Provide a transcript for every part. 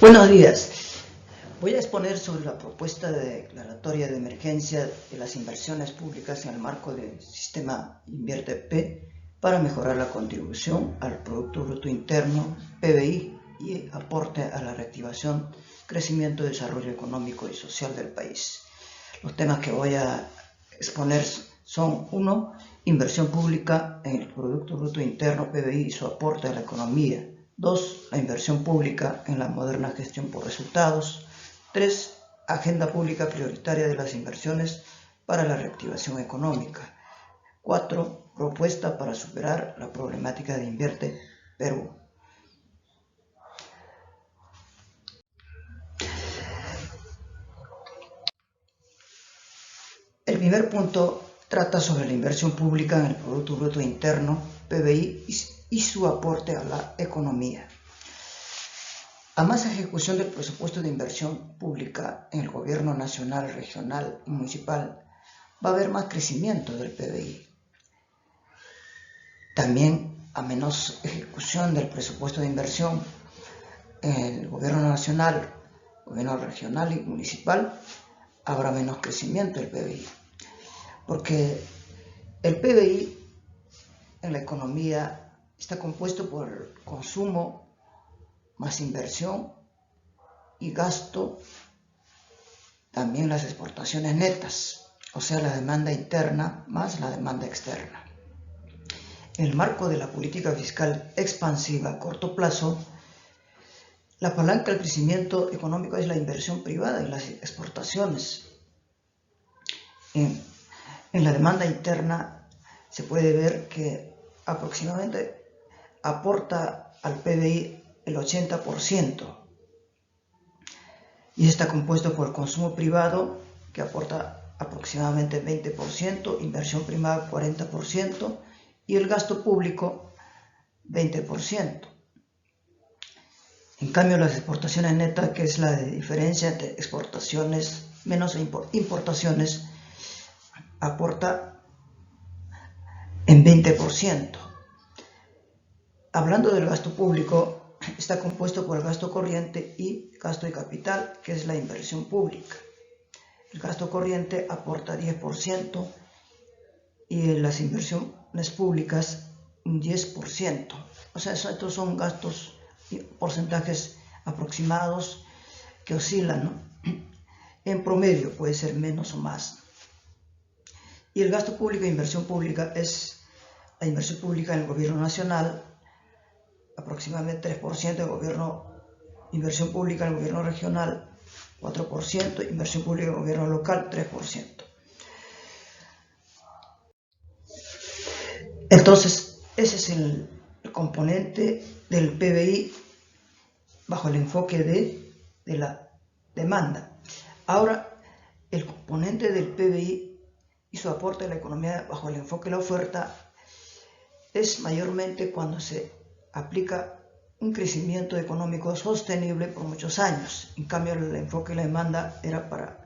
Buenos días. Voy a exponer sobre la propuesta de declaratoria de emergencia de las inversiones públicas en el marco del sistema Invierte P para mejorar la contribución al Producto Bruto Interno, PBI, y aporte a la reactivación, crecimiento y desarrollo económico y social del país. Los temas que voy a exponer son: 1. Inversión pública en el Producto Bruto Interno, PBI, y su aporte a la economía. 2. La inversión pública en la moderna gestión por resultados. 3. Agenda pública prioritaria de las inversiones para la reactivación económica. 4. Propuesta para superar la problemática de Invierte Perú. El primer punto trata sobre la inversión pública en el Producto Bruto Interno, PBI, y su aporte a la economía. A más ejecución del presupuesto de inversión pública en el gobierno nacional, regional y municipal, va a haber más crecimiento del PBI. También, a menos ejecución del presupuesto de inversión en el gobierno nacional, gobierno regional y municipal, habrá menos crecimiento del PBI. Porque el PBI en la economía está compuesto por consumo más inversión y gasto, también las exportaciones netas, o sea, la demanda interna más la demanda externa. En el marco de la política fiscal expansiva a corto plazo, la palanca del crecimiento económico es la inversión privada y las exportaciones. En la demanda interna se puede ver que aproximadamente aporta al PBI el 80%, y está compuesto por el consumo privado, que aporta aproximadamente 20%, inversión privada 40%, y el gasto público 20%. En cambio, las exportaciones netas, que es la diferencia entre exportaciones menos importaciones, aporta en 20%. Hablando del gasto público, está compuesto por el gasto corriente y gasto de capital, que es la inversión pública. El gasto corriente aporta 10% y las inversiones públicas un 10%. O sea, estos son gastos y porcentajes aproximados que oscilan, ¿no? En promedio puede ser menos o más. Y el gasto público e inversión pública es la inversión pública en el gobierno nacional, aproximadamente 3%, inversión pública en el gobierno regional 4%, inversión pública en el gobierno local 3%. Entonces, ese es el componente del PBI bajo el enfoque de la demanda. Ahora, el componente del PBI y su aporte a la economía bajo el enfoque de la oferta es mayormente cuando se aplica un crecimiento económico sostenible por muchos años. En cambio, el enfoque de la demanda era para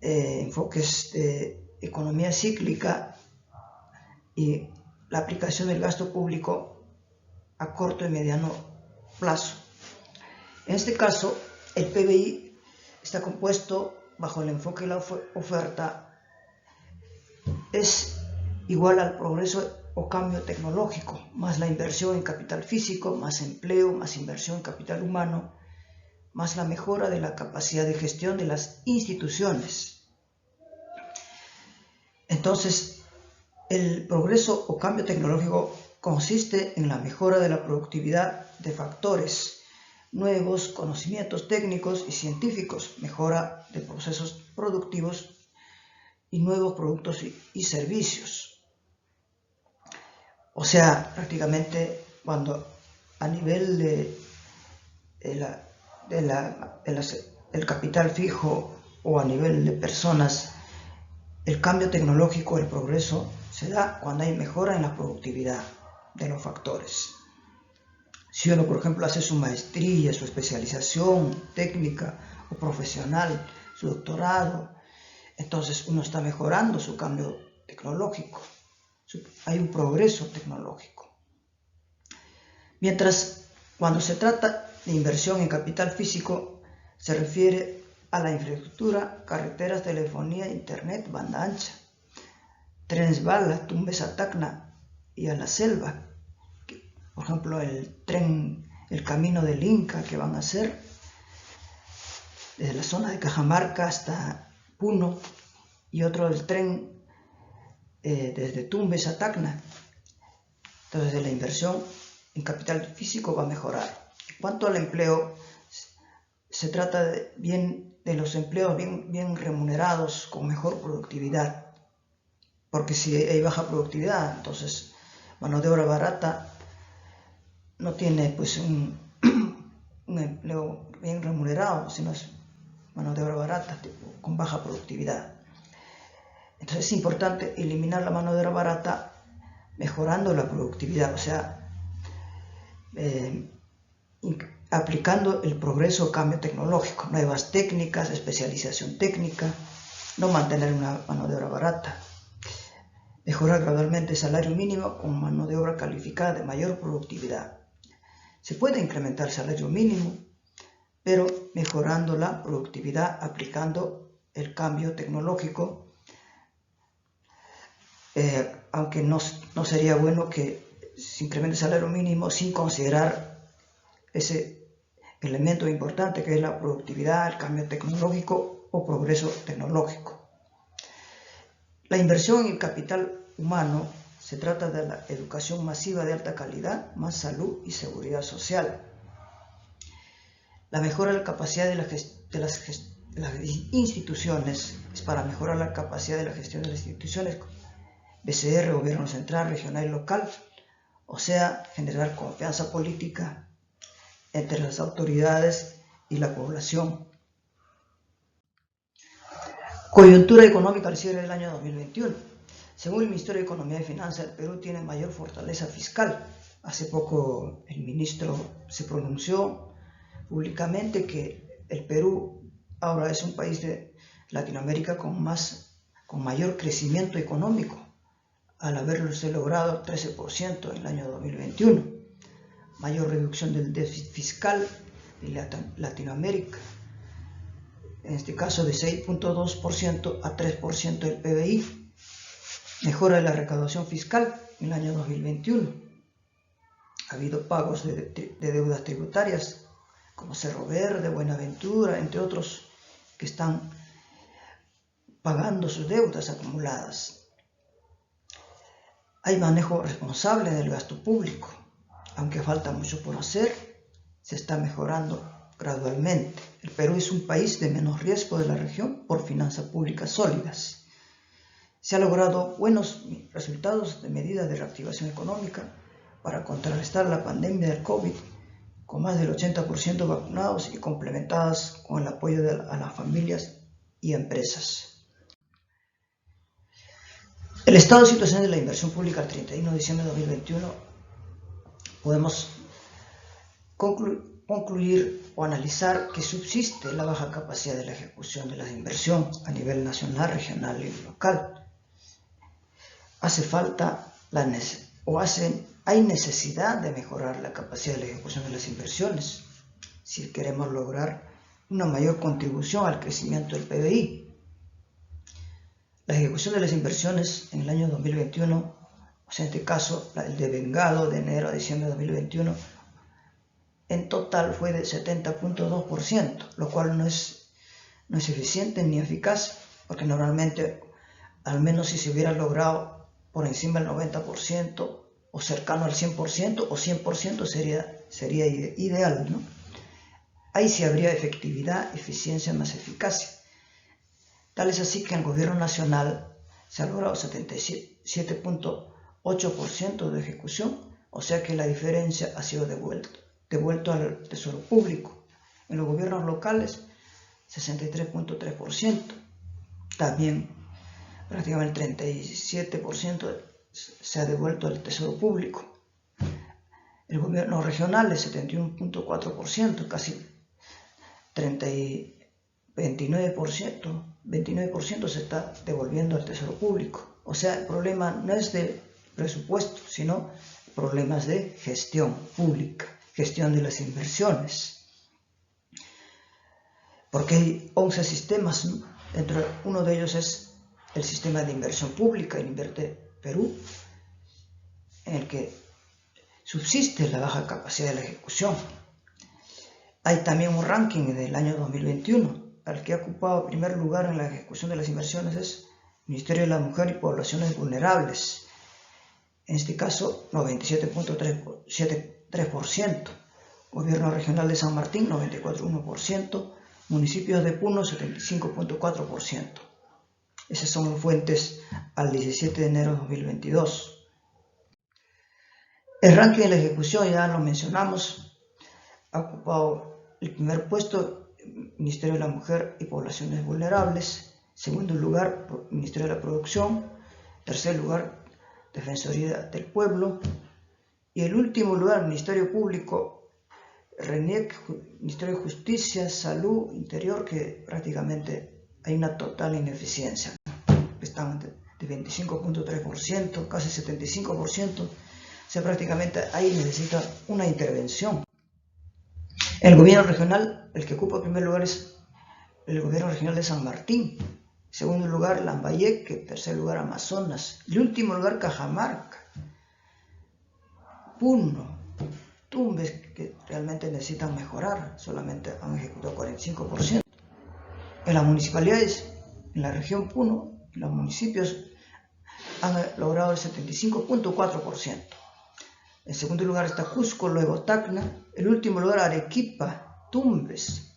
enfoques de economía cíclica y la aplicación del gasto público a corto y mediano plazo. En este caso, el PBI está compuesto bajo el enfoque de la oferta, es igual al progreso o cambio tecnológico, más la inversión en capital físico, más empleo, más inversión en capital humano, más la mejora de la capacidad de gestión de las instituciones. Entonces, el progreso o cambio tecnológico consiste en la mejora de la productividad de factores nuevos, conocimientos técnicos y científicos, mejora de procesos productivos y nuevos productos y servicios. O sea, prácticamente cuando a nivel el capital fijo o a nivel de personas, el cambio tecnológico, el progreso, se da cuando hay mejora en la productividad de los factores. Si uno, por ejemplo, hace su maestría, su especialización técnica o profesional, su doctorado, entonces uno está mejorando su cambio tecnológico. Hay un progreso tecnológico. Mientras, cuando se trata de inversión en capital físico se refiere a la infraestructura, carreteras, telefonía, internet, banda ancha, trenes bala, Tumbes a Tacna y a la selva. Por ejemplo, el camino del Inca que van a hacer desde la zona de Cajamarca hasta Puno, y otro del tren desde Tumbes a Tacna. Entonces la inversión en capital físico va a mejorar. En cuanto al empleo, se trata de los empleos bien remunerados, con mejor productividad, porque si hay baja productividad, entonces mano de obra barata no tiene pues un empleo bien remunerado, sino es mano de obra barata con baja productividad. Entonces es importante eliminar la mano de obra barata mejorando la productividad, o sea, aplicando el progreso o cambio tecnológico, nuevas técnicas, especialización técnica, no mantener una mano de obra barata. Mejorar gradualmente el salario mínimo con mano de obra calificada de mayor productividad. Se puede incrementar el salario mínimo, pero mejorando la productividad, aplicando el cambio tecnológico, aunque no sería bueno que se incremente el salario mínimo sin considerar ese elemento importante que es la productividad, el cambio tecnológico o progreso tecnológico. La inversión en el capital humano se trata de la educación masiva de alta calidad, más salud y seguridad social. La mejora de la capacidad de las instituciones es para mejorar la capacidad de la gestión de las instituciones, BCR, gobierno central, regional y local, o sea, generar confianza política entre las autoridades y la población. Coyuntura económica al cierre del año 2021. Según el Ministerio de Economía y Finanzas, el Perú tiene mayor fortaleza fiscal. Hace poco el ministro se pronunció públicamente que el Perú ahora es un país de Latinoamérica con mayor crecimiento económico, al haberse logrado 13% en el año 2021. Mayor reducción del déficit fiscal en Latinoamérica, en este caso de 6.2% a 3% del PBI. Mejora de la recaudación fiscal en el año 2021. Ha habido pagos de deudas tributarias como Cerro Verde, Buenaventura, entre otros, que están pagando sus deudas acumuladas. Hay manejo responsable del gasto público. Aunque falta mucho por hacer, se está mejorando gradualmente. El Perú es un país de menos riesgo de la región por finanzas públicas sólidas. Se han logrado buenos resultados de medidas de reactivación económica para contrarrestar la pandemia del COVID, con más del 80% vacunados y complementadas con el apoyo a las familias y empresas. El estado de situación de la inversión pública al 31 de diciembre de 2021 podemos concluir o analizar que subsiste la baja capacidad de la ejecución de la inversión a nivel nacional, regional y local. Hay necesidad de mejorar la capacidad de la ejecución de las inversiones si queremos lograr una mayor contribución al crecimiento del PBI. La ejecución de las inversiones en el año 2021, o sea, en este caso, el devengado de enero a diciembre de 2021, en total fue de 70.2%, lo cual no es eficiente ni eficaz, porque normalmente, al menos si se hubiera logrado por encima del 90% o cercano al 100% o 100% sería ideal, ¿no? Ahí sí habría efectividad, eficiencia más eficacia. Tal es así que en el gobierno nacional se ha logrado 77.8% de ejecución, o sea que la diferencia ha sido devuelto al tesoro público. En los gobiernos locales, 63.3%. También prácticamente el 37% se ha devuelto al tesoro público. El gobierno regional es 71.4%, casi 29% se está devolviendo al tesoro público. O sea, el problema no es de presupuesto, sino problemas de gestión pública, gestión de las inversiones, porque hay 11 sistemas, ¿no? Uno de ellos es el sistema de inversión pública, el Invierte Perú, en el que subsiste la baja capacidad de la ejecución. Hay también un ranking del año 2021, al que ha ocupado primer lugar en la ejecución de las inversiones es Ministerio de la Mujer y Poblaciones Vulnerables, en este caso 97.3%, Gobierno Regional de San Martín 94.1%, municipios de Puno 75.4%. Esas son fuentes al 17 de enero de 2022. El ranking de la ejecución, ya lo mencionamos, ha ocupado el primer puesto Ministerio de la Mujer y Poblaciones Vulnerables, segundo lugar Ministerio de la Producción, tercer lugar Defensoría del Pueblo y el último lugar Ministerio Público, RENIEC, Ministerio de Justicia, Salud, Interior, que prácticamente hay una total ineficiencia. Están de 25.3%, casi 75%, o sea, prácticamente ahí necesita una intervención. El gobierno regional, el que ocupa el primer lugar es el gobierno regional de San Martín, segundo lugar Lambayeque, tercer lugar Amazonas, y el último lugar Cajamarca, Puno, Tumbes, que realmente necesitan mejorar, solamente han ejecutado 45%. En las municipalidades, en la región Puno, los municipios han logrado el 75.4%. En segundo lugar está Cusco, luego Tacna, el último lugar Arequipa, Tumbes.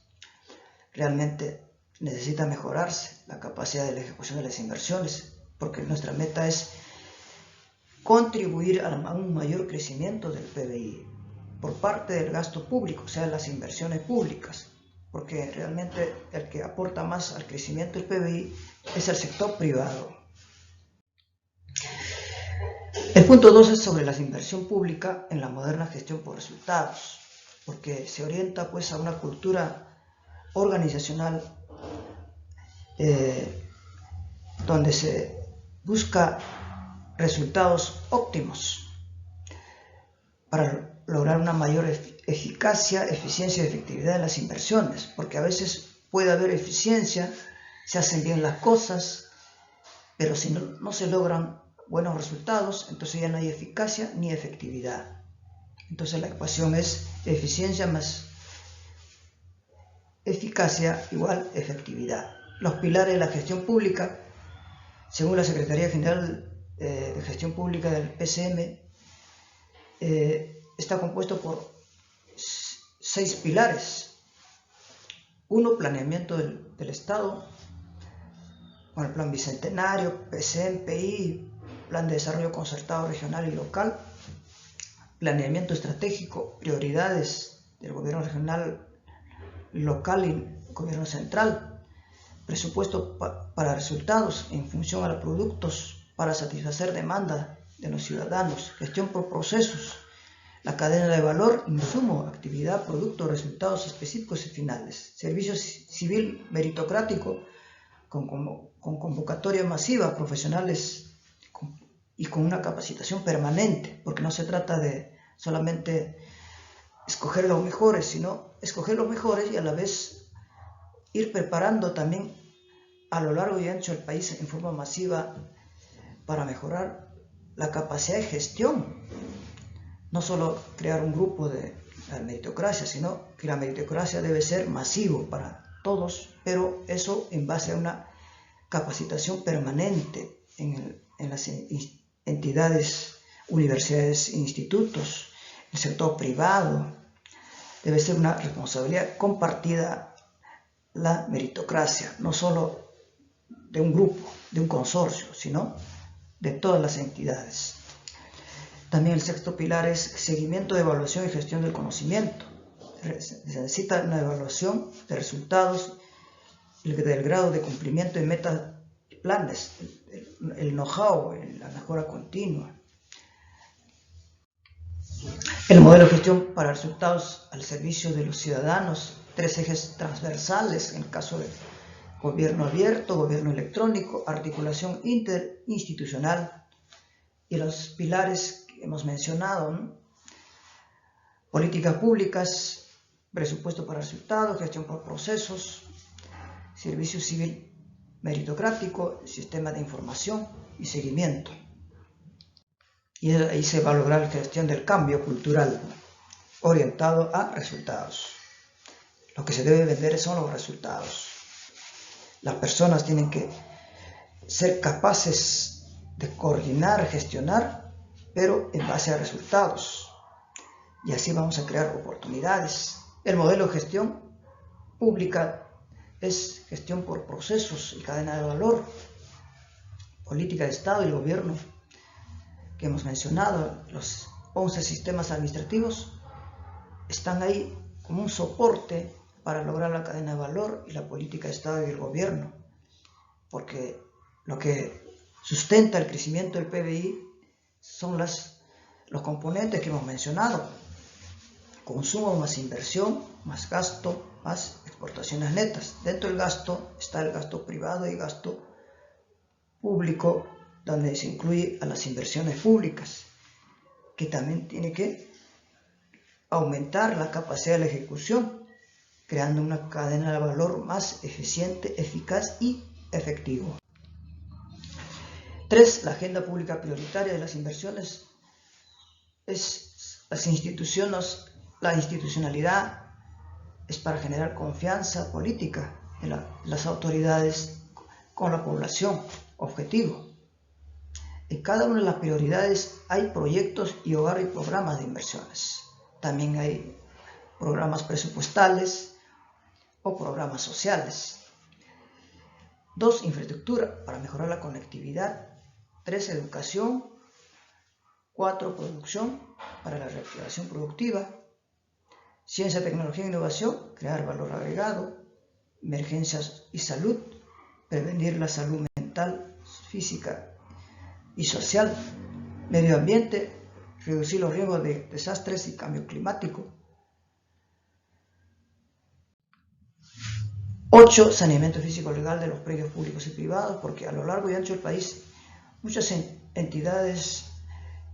Realmente necesita mejorarse la capacidad de la ejecución de las inversiones, porque nuestra meta es contribuir a un mayor crecimiento del PBI por parte del gasto público, o sea, las inversiones públicas, porque realmente el que aporta más al crecimiento del PBI es el sector privado. El punto 2 es sobre la inversión pública en la moderna gestión por resultados, porque se orienta pues a una cultura organizacional donde se busca resultados óptimos para lograr una mayor eficacia, eficiencia y efectividad de las inversiones, porque a veces puede haber eficiencia, se hacen bien las cosas, pero si no se logran buenos resultados, entonces ya no hay eficacia ni efectividad. Entonces la ecuación es eficiencia más eficacia igual efectividad. Los pilares de la gestión pública, según la Secretaría General de Gestión Pública del PCM, está compuesto por 6 pilares. 1, planeamiento del Estado, con el Plan Bicentenario, PCM, PI, Plan de Desarrollo Concertado Regional y Local, planeamiento estratégico, prioridades del gobierno regional, local y gobierno central, presupuesto para resultados en función a los productos para satisfacer demanda de los ciudadanos, gestión por procesos, la cadena de valor, insumo, actividad, producto, resultados específicos y finales, servicio civil meritocrático con convocatoria masiva, profesionales y con una capacitación permanente, porque no se trata de solamente escoger los mejores, sino escoger los mejores y a la vez ir preparando también a lo largo y ancho del país en forma masiva para mejorar la capacidad de gestión. No solo crear un grupo de la meritocracia, sino que la meritocracia debe ser masivo para todos, pero eso en base a una capacitación permanente en las entidades, universidades e institutos, el sector privado. Debe ser una responsabilidad compartida la meritocracia, no solo de un grupo, de un consorcio, sino de todas las entidades. También el sexto pilar es seguimiento, evaluación y gestión del conocimiento. Se necesita una evaluación de resultados, del grado de cumplimiento de metas y planes, el know-how, la mejora continua. El modelo de gestión para resultados al servicio de los ciudadanos, 3 ejes transversales en el caso de gobierno abierto, gobierno electrónico, articulación interinstitucional y los pilares que hemos mencionado, ¿no? Políticas públicas, presupuesto para resultados, gestión por procesos, servicio civil meritocrático, sistema de información y seguimiento. Y ahí se va a lograr la gestión del cambio cultural orientado a resultados. Lo que se debe vender son los resultados. Las personas tienen que ser capaces de coordinar, gestionar, pero en base a resultados. Y así vamos a crear oportunidades. El modelo de gestión pública es gestión por procesos y cadena de valor, política de Estado y el gobierno que hemos mencionado, los 11 sistemas administrativos están ahí como un soporte para lograr la cadena de valor y la política de Estado y el gobierno, porque lo que sustenta el crecimiento del PBI son los componentes que hemos mencionado: consumo más inversión, más gasto, más exportaciones netas. Dentro del gasto está el gasto privado y gasto público, donde se incluye a las inversiones públicas, que también tiene que aumentar la capacidad de la ejecución, creando una cadena de valor más eficiente, eficaz y efectivo. 3. La agenda pública prioritaria de las inversiones es la institucionalidad es para generar confianza política en las autoridades con la población objetivo. En cada una de las prioridades hay proyectos y hogar y programas de inversiones. También hay programas presupuestales o programas sociales. 2. Infraestructura para mejorar la conectividad. 3. Educación. 4. Producción para la reactivación productiva. Ciencia, tecnología e innovación, crear valor agregado. Emergencias y salud, prevenir la salud mental, física y social. Medio ambiente, reducir los riesgos de desastres y cambio climático. 8. Saneamiento físico legal de los predios públicos y privados, porque a lo largo y ancho del país muchas entidades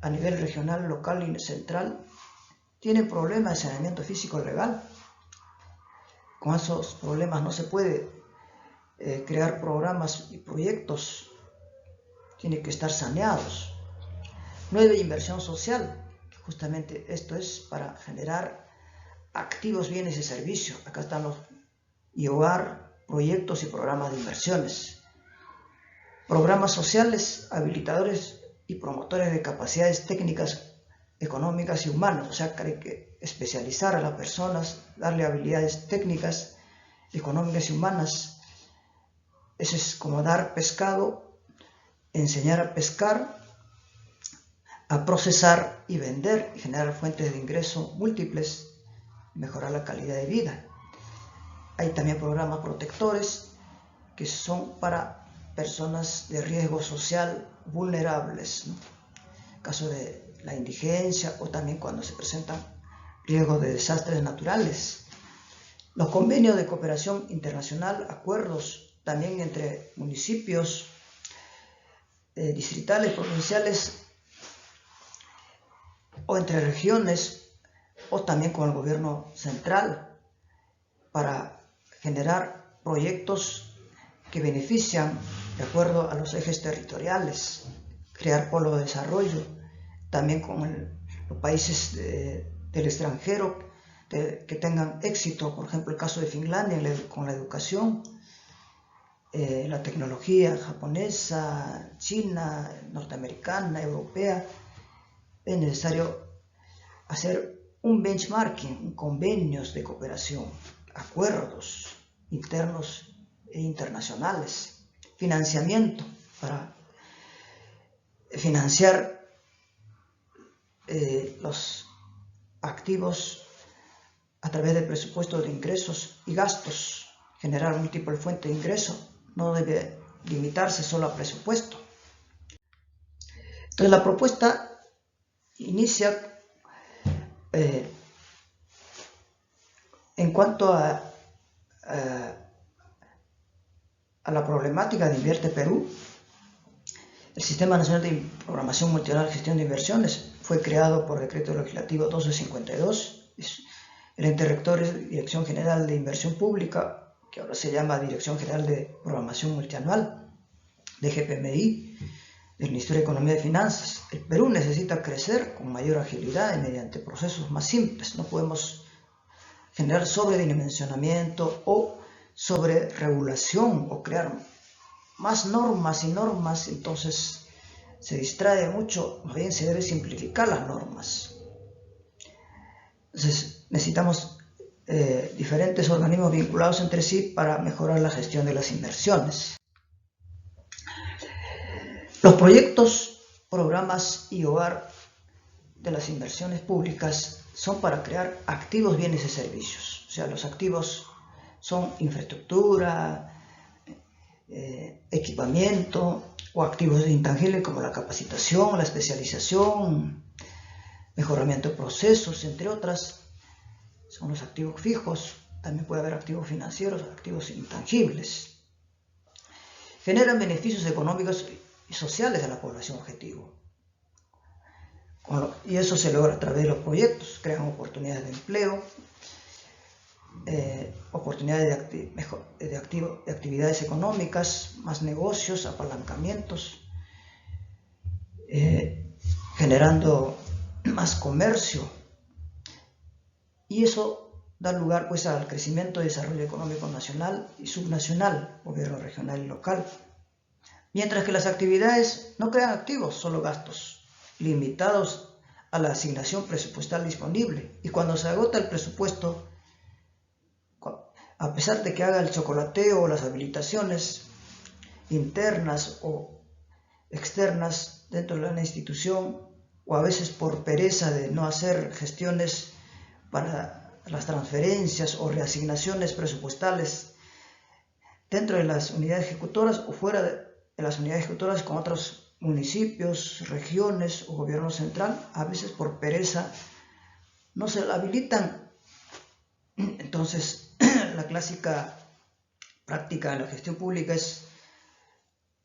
a nivel regional, local y central tienen problemas de saneamiento físico legal. Con esos problemas no se puede crear programas y proyectos, tienen que estar saneados. 9. Inversión social, justamente esto es para generar activos, bienes y servicios. Acá están los hogar, proyectos y programas de inversiones. Programas sociales, habilitadores y promotores de capacidades técnicas, económicas y humanas. O sea, que hay que especializar a las personas, darle habilidades técnicas, económicas y humanas. Eso es como dar pescado, enseñar a pescar, a procesar y vender, y generar fuentes de ingreso múltiples, mejorar la calidad de vida. Hay también programas protectores que son para personas de riesgo social vulnerables, ¿no? Caso de la indigencia o también cuando se presentan riesgos de desastres naturales. Los convenios de cooperación internacional, acuerdos también entre municipios, distritales, provinciales o entre regiones o también con el gobierno central para generar proyectos que benefician de acuerdo a los ejes territoriales, crear polos de desarrollo, también con los países del extranjero que tengan éxito, por ejemplo el caso de Finlandia con la educación, la tecnología japonesa, china, norteamericana, europea. Es necesario hacer un benchmarking, convenios de cooperación, acuerdos internos e internacionales, financiamiento para financiar los activos a través del presupuesto de ingresos y gastos, generar múltiples fuentes de ingreso, no debe limitarse solo a presupuesto. Entonces la propuesta inicia en cuanto a la problemática de Invierte Perú. El Sistema Nacional de Programación Multianual de Gestión de Inversiones fue creado por Decreto Legislativo 1252 El ente rector es Dirección General de Inversión Pública, que ahora se llama Dirección General de Programación Multianual, de GPMI, del Ministerio de Economía y Finanzas. El Perú necesita crecer con mayor agilidad y mediante procesos más simples. No podemos generar sobredimensionamiento o sobreregulación o crear más normas y normas, entonces se distrae mucho. Más bien se debe simplificar las normas. Entonces necesitamos diferentes organismos vinculados entre sí para mejorar la gestión de las inversiones. Los proyectos, programas y hogar de las inversiones públicas son para crear activos, bienes y servicios. O sea, los activos son infraestructura, equipamiento o activos intangibles como la capacitación, la especialización, mejoramiento de procesos, entre otras. Son los activos fijos. También puede haber activos financieros, activos intangibles. Generan beneficios económicos y sociales a la población objetivo. Y eso se logra a través de los proyectos. Crean oportunidades de empleo, oportunidades de actividades económicas, más negocios, apalancamientos, generando más comercio. Y eso da lugar pues al crecimiento y desarrollo económico nacional y subnacional, gobierno regional y local. Mientras que las actividades no crean activos, solo gastos, limitados a la asignación presupuestal disponible. Y cuando se agota el presupuesto, a pesar de que haga el chocolateo o las habilitaciones internas o externas dentro de la institución, o a veces por pereza de no hacer gestiones para las transferencias o reasignaciones presupuestales dentro de las unidades ejecutoras o fuera de las unidades ejecutoras con otros municipios, regiones o gobierno central, a veces por pereza no se la habilitan. Entonces, la clásica práctica de la gestión pública es: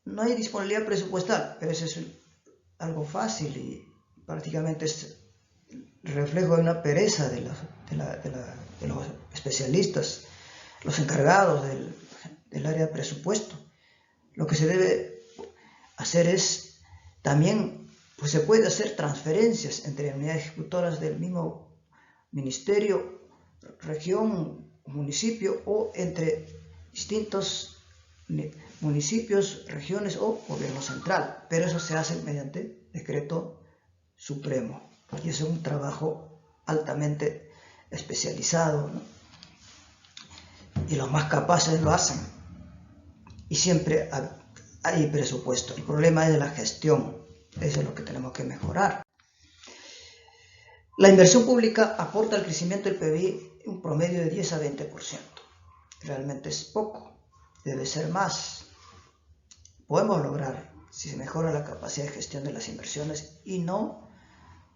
no hay disponibilidad presupuestal, pero eso es algo fácil y prácticamente es reflejo de una pereza de los especialistas, los encargados del área de presupuesto. Lo que se debe hacer es también, pues se puede hacer transferencias entre unidades ejecutoras del mismo ministerio, región, municipio o entre distintos municipios, regiones o gobierno central, pero eso se hace mediante decreto supremo y es un trabajo altamente especializado, ¿no? Y los más capaces lo hacen y siempre hay presupuesto. El problema es de la gestión, eso es lo que tenemos que mejorar. La inversión pública aporta al crecimiento del PBI un promedio de 10 a 20%. Realmente es poco, debe ser más. Podemos lograr si se mejora la capacidad de gestión de las inversiones y no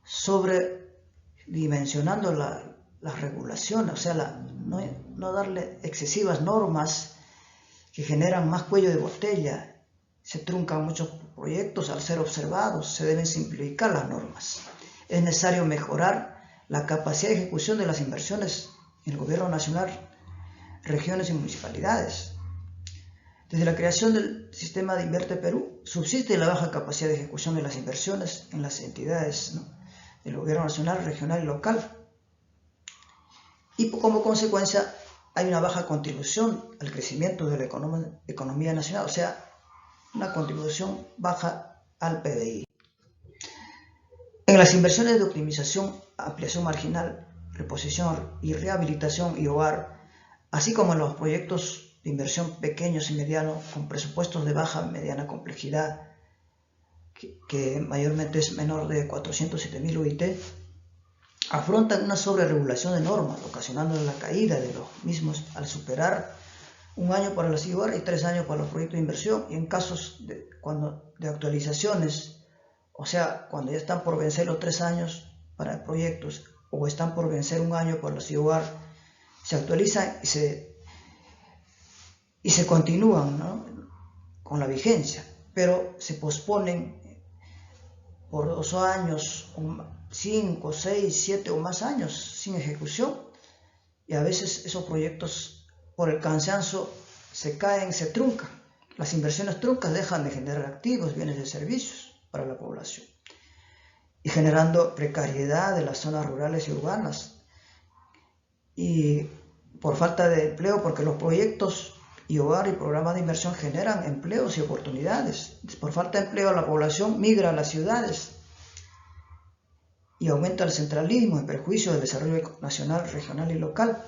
sobredimensionando las regulaciones, o sea, no darle excesivas normas que generan más cuello de botella. Se truncan muchos proyectos al ser observados, se deben simplificar las normas. Es necesario mejorar la capacidad de ejecución de las inversiones en el gobierno nacional, regiones y municipalidades. Desde la creación del sistema de Invierte Perú, subsiste la baja capacidad de ejecución de las inversiones en las entidades, ¿no?, del gobierno nacional, regional y local. Y como consecuencia hay una baja contribución al crecimiento de la economía nacional, o sea, una contribución baja al PBI. En las inversiones de optimización, ampliación marginal, reposición y rehabilitación y hogar, así como en los proyectos de inversión pequeños y medianos con presupuestos de baja y mediana complejidad, que mayormente es menor de 407.000 UIT, afrontan una sobreregulación de normas, ocasionando la caída de los mismos al superar un año para las IOR y 3 años para los proyectos de inversión, y en casos de actualizaciones, o sea, cuando ya están por vencer los 3 años para proyectos o están por vencer un año para los IOR, se actualizan y se continúan, ¿no?, con la vigencia, pero se posponen por 2 años 5, 6, 7 o más años sin ejecución, y a veces esos proyectos por el cansancio se caen, se truncan. Las inversiones truncas dejan de generar activos, bienes y servicios para la población, y generando precariedad de las zonas rurales y urbanas, y por falta de empleo, porque los proyectos y hogar y programas de inversión generan empleos y oportunidades. Por falta de empleo, la población migra a las ciudades y aumenta el centralismo en perjuicio del desarrollo nacional, regional y local.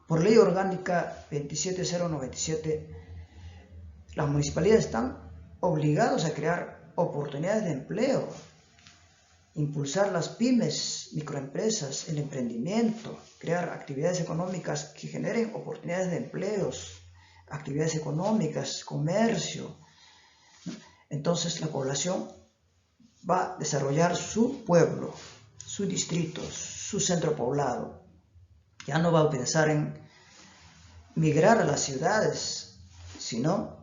Por ley orgánica 27097, las municipalidades están obligadas a crear oportunidades de empleo, impulsar las pymes, microempresas, el emprendimiento, crear actividades económicas que generen oportunidades de empleos, actividades económicas, comercio. Entonces la población va a desarrollar su pueblo, su distrito, su centro poblado. Ya no va a pensar en migrar a las ciudades, sino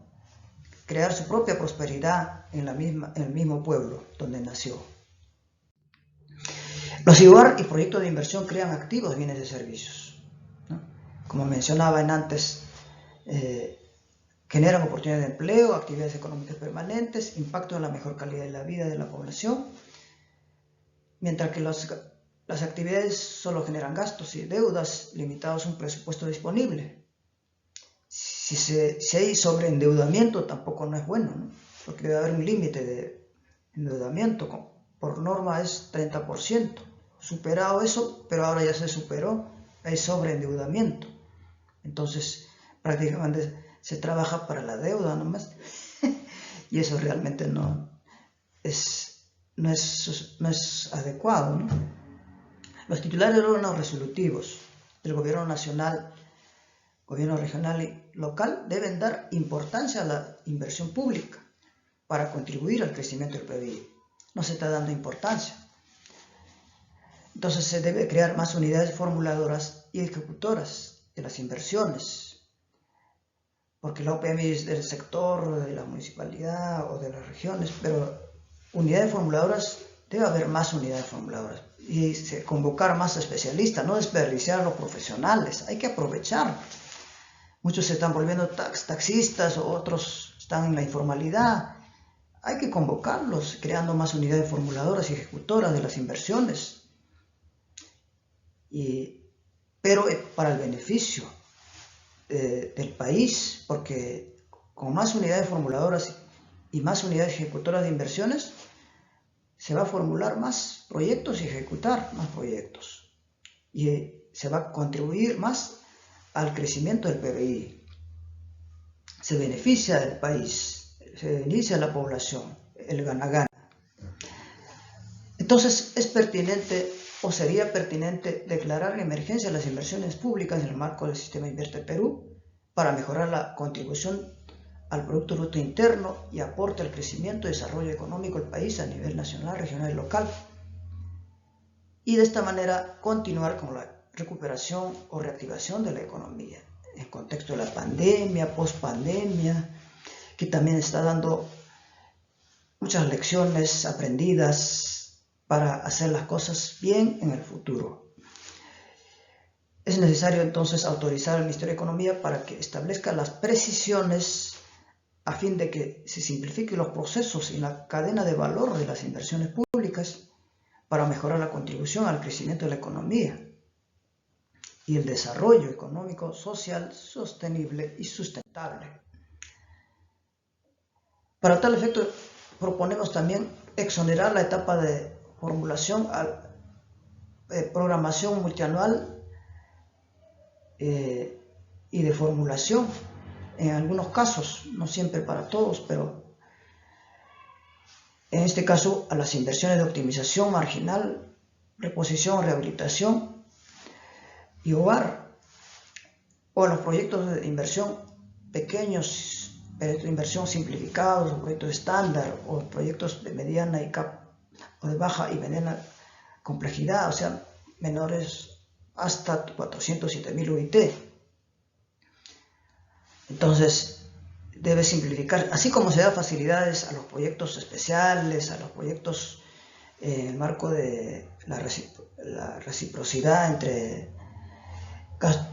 crear su propia prosperidad en el mismo pueblo donde nació. Los IOAR y proyectos de inversión crean activos, bienes y servicios, ¿no? Como mencionaba antes, generan oportunidades de empleo, actividades económicas permanentes, impacto en la mejor calidad de la vida de la población, mientras que las actividades solo generan gastos y deudas limitados a un presupuesto disponible. Si hay sobreendeudamiento, tampoco no es bueno, ¿no? Porque debe haber un límite de endeudamiento, por norma es 30%. Superado eso, pero ahora ya se superó, hay sobreendeudamiento. Entonces, prácticamente se trabaja para la deuda nomás, y eso realmente no es adecuado, ¿no? Los titulares de órganos resolutivos del gobierno nacional, gobierno regional y local deben dar importancia a la inversión pública para contribuir al crecimiento del PBI. No se está dando importancia. Entonces se debe crear más unidades formuladoras y ejecutoras de las inversiones, porque la OPM es del sector, de la municipalidad o de las regiones, pero unidades formuladoras, debe haber más unidades formuladoras y convocar más especialistas, no desperdiciar a los profesionales, hay que aprovechar. Muchos se están volviendo taxistas, o otros están en la informalidad. Hay que convocarlos, creando más unidades formuladoras y ejecutoras de las inversiones, pero para el beneficio del país, porque con más unidades formuladoras y más unidades ejecutoras de inversiones, se va a formular más proyectos y ejecutar más proyectos, y se va a contribuir más al crecimiento del PBI. Se beneficia del país, se beneficia de la población, el gana-gana. Entonces es pertinente, o sería pertinente, declarar la emergencia de las inversiones públicas en el marco del sistema Invierte Perú para mejorar la contribución al Producto Bruto Interno y aporte al crecimiento y desarrollo económico del país a nivel nacional, regional y local. Y de esta manera continuar con la recuperación o reactivación de la economía en el contexto de la pandemia, post-pandemia, que también está dando muchas lecciones aprendidas para hacer las cosas bien en el futuro. Es necesario entonces autorizar al Ministerio de Economía para que establezca las precisiones a fin de que se simplifiquen los procesos y la cadena de valor de las inversiones públicas para mejorar la contribución al crecimiento de la economía y el desarrollo económico, social, sostenible y sustentable. Para tal efecto, proponemos también exonerar la etapa de formulación a programación multianual y de formulación, en algunos casos, no siempre para todos, pero en este caso a las inversiones de optimización marginal, reposición, rehabilitación y hogar, o a los proyectos de inversión pequeños, proyectos de inversión simplificados, o proyectos estándar, o proyectos de mediana o de baja y mediana complejidad, o sea, menores hasta 407.000 UIT. Entonces, debe simplificar, así como se da facilidades a los proyectos especiales, a los proyectos en el marco de la reciprocidad entre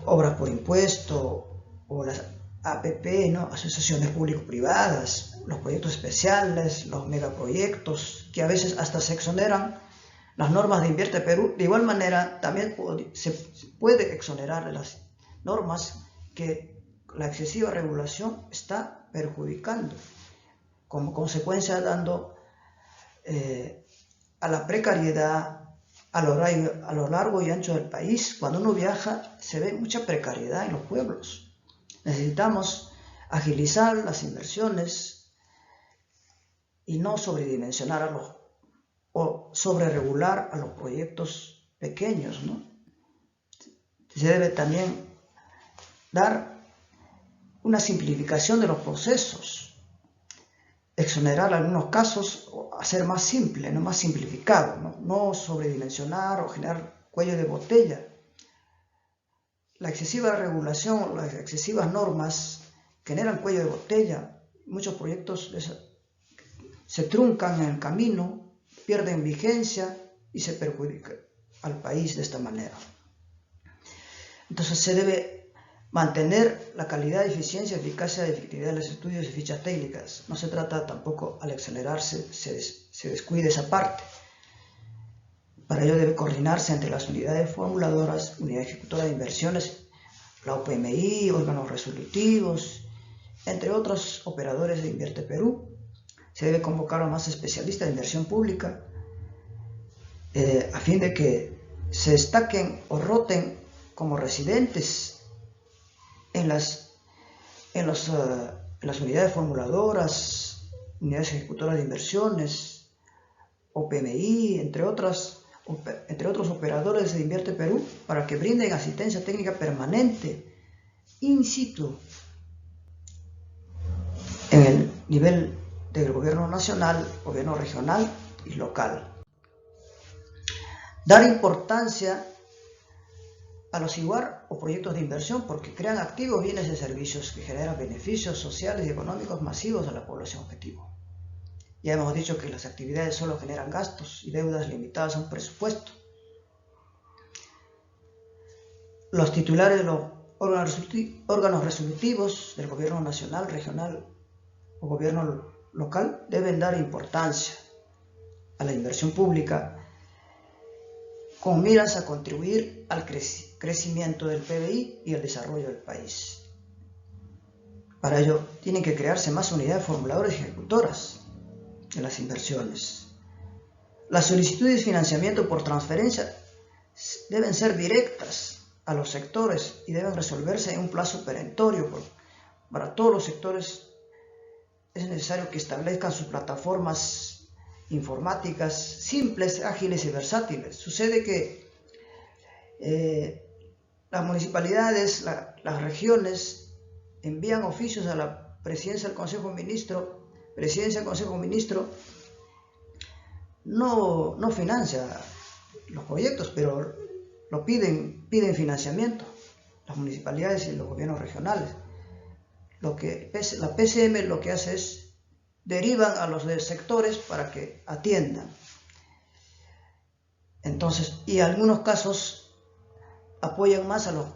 obras por impuesto o las APP, ¿no? Asociaciones público-privadas, los proyectos especiales, los megaproyectos, que a veces hasta se exoneran las normas de Invierte Perú. De igual manera, también se puede exonerar de las normas que la excesiva regulación está perjudicando, como consecuencia dando a la precariedad a lo largo y ancho del país. Cuando uno viaja se ve mucha precariedad en los pueblos. Necesitamos agilizar las inversiones y no sobredimensionar o sobreregular a los proyectos pequeños, ¿no? Se debe también dar una simplificación de los procesos, exonerar algunos casos o hacer más simple, no más simplificado, no sobredimensionar o generar cuello de botella. La excesiva regulación, las excesivas normas generan cuello de botella. Muchos proyectos se truncan en el camino, pierden vigencia y se perjudica al país de esta manera. Entonces se debe mantener la calidad, eficiencia, eficacia y efectividad de los estudios y fichas técnicas. No se trata tampoco, al acelerarse, se descuide esa parte. Para ello debe coordinarse entre las unidades formuladoras, unidad ejecutora de inversiones, la OPMI, órganos resolutivos, entre otros operadores de Invierte Perú. Se debe convocar a más especialistas de inversión pública a fin de que se destaquen o roten como residentes en las unidades formuladoras, unidades ejecutoras de inversiones, OPMI, entre otros operadores de Invierte Perú, para que brinden asistencia técnica permanente in situ en el nivel del gobierno nacional, gobierno regional y local. Dar importancia a los IWAR o proyectos de inversión porque crean activos, bienes y servicios que generan beneficios sociales y económicos masivos a la población objetivo. Ya hemos dicho que las actividades solo generan gastos y deudas limitadas a un presupuesto. Los titulares de los órganos resolutivos del gobierno nacional, regional o gobierno local deben dar importancia a la inversión pública con miras a contribuir al crecimiento del PBI y el desarrollo del país. Para ello tienen que crearse más unidades formuladoras y ejecutoras de las inversiones. Las solicitudes de financiamiento por transferencia deben ser directas a los sectores y deben resolverse en un plazo perentorio. Para todos los sectores es necesario que establezcan sus plataformas informáticas simples, ágiles y versátiles. Sucede que las municipalidades, las regiones envían oficios a la presidencia del Consejo Ministro. Presidencia del Consejo Ministro no financia los proyectos, pero lo piden financiamiento, las municipalidades y los gobiernos regionales. La PCM lo que hace es derivan a los sectores para que atiendan. Entonces, y en algunos casos apoyan más a los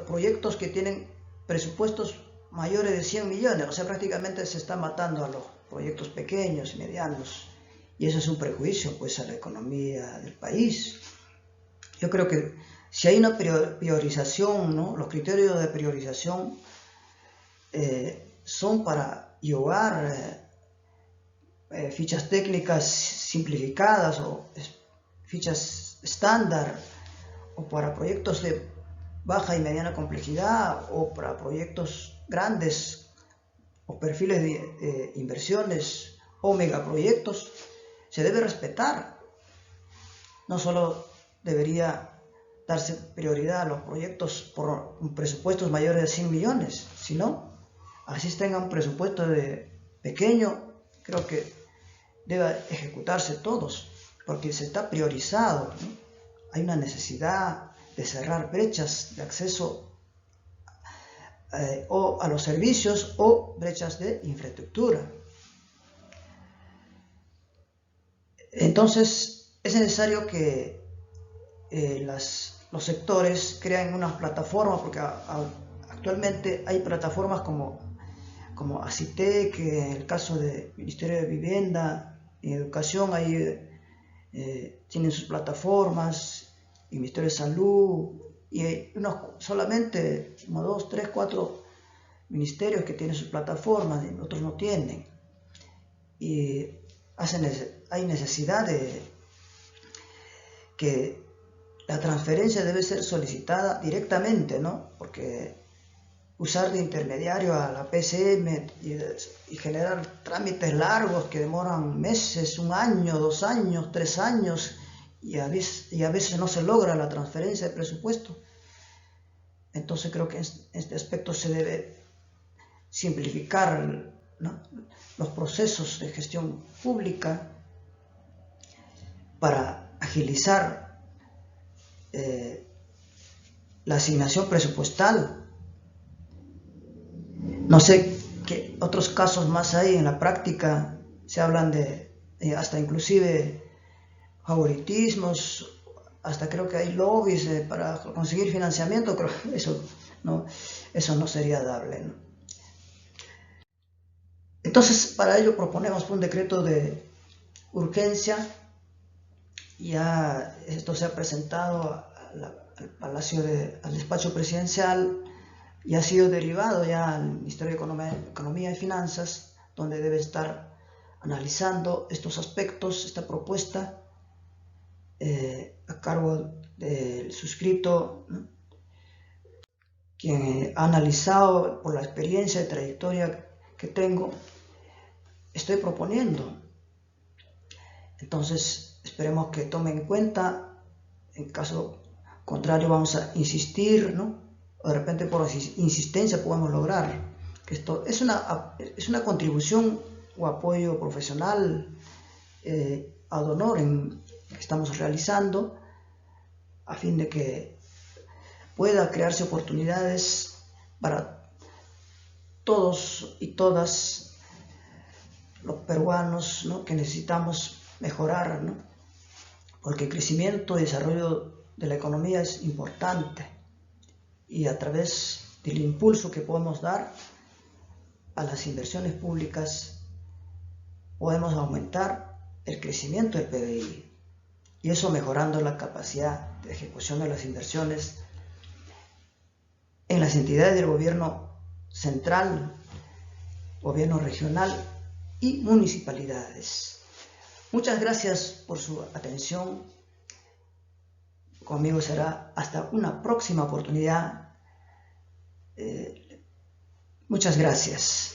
proyectos que tienen presupuestos mayores de 100 millones, o sea, prácticamente se está matando a los proyectos pequeños y medianos, y eso es un prejuicio pues a la economía del país. Yo creo que si hay una priorización, ¿no? Los criterios de priorización son para llevar fichas técnicas simplificadas o fichas estándar, o para proyectos de baja y mediana complejidad, o para proyectos grandes o perfiles de inversiones o megaproyectos. Se debe respetar. No solo debería darse prioridad a los proyectos por presupuestos mayores de 100 millones, sino así tengan un presupuesto de pequeño, creo que debe ejecutarse todos, porque se está priorizado, ¿no? Hay una necesidad de cerrar brechas de acceso o a los servicios o brechas de infraestructura. Entonces es necesario que los sectores creen unas plataformas, porque actualmente hay plataformas como ACITEC, en el caso del Ministerio de Vivienda y Educación, ahí tienen sus plataformas, y Ministerio de Salud, y hay solamente como 2, 3, 4 ministerios que tienen sus plataformas y otros no tienen. Y hay necesidad de que la transferencia debe ser solicitada directamente, ¿no? Porque usar de intermediario a la PCM y generar trámites largos que demoran meses, 1 año, 2 años, 3 años, y a veces no se logra la transferencia de presupuesto. Entonces creo que en este aspecto se debe simplificar, ¿no?, los procesos de gestión pública para agilizar la asignación presupuestal. No sé qué otros casos más hay en la práctica. Se hablan de hasta inclusive favoritismos, hasta creo que hay lobbies para conseguir financiamiento. Creo que eso no sería dable, ¿no? Entonces, para ello proponemos un decreto de urgencia. Ya esto se ha presentado al despacho presidencial y ha sido derivado ya al Ministerio de Economía y Finanzas, donde debe estar analizando estos aspectos, esta propuesta, a cargo del suscrito, ¿no?, quien ha analizado por la experiencia y trayectoria que tengo, estoy proponiendo. Entonces esperemos que tomen en cuenta. En caso contrario vamos a insistir, ¿no? O de repente por insistencia podemos lograr que esto es una contribución o apoyo profesional ad honorem que estamos realizando, a fin de que pueda crearse oportunidades para todos y todas los peruanos, ¿no?, que necesitamos mejorar, ¿no?, porque el crecimiento y desarrollo de la economía es importante, y a través del impulso que podemos dar a las inversiones públicas podemos aumentar el crecimiento del PBI, y eso mejorando la capacidad de ejecución de las inversiones en las entidades del gobierno central, gobierno regional y municipalidades. Muchas gracias por su atención. Conmigo será hasta una próxima oportunidad. Muchas gracias.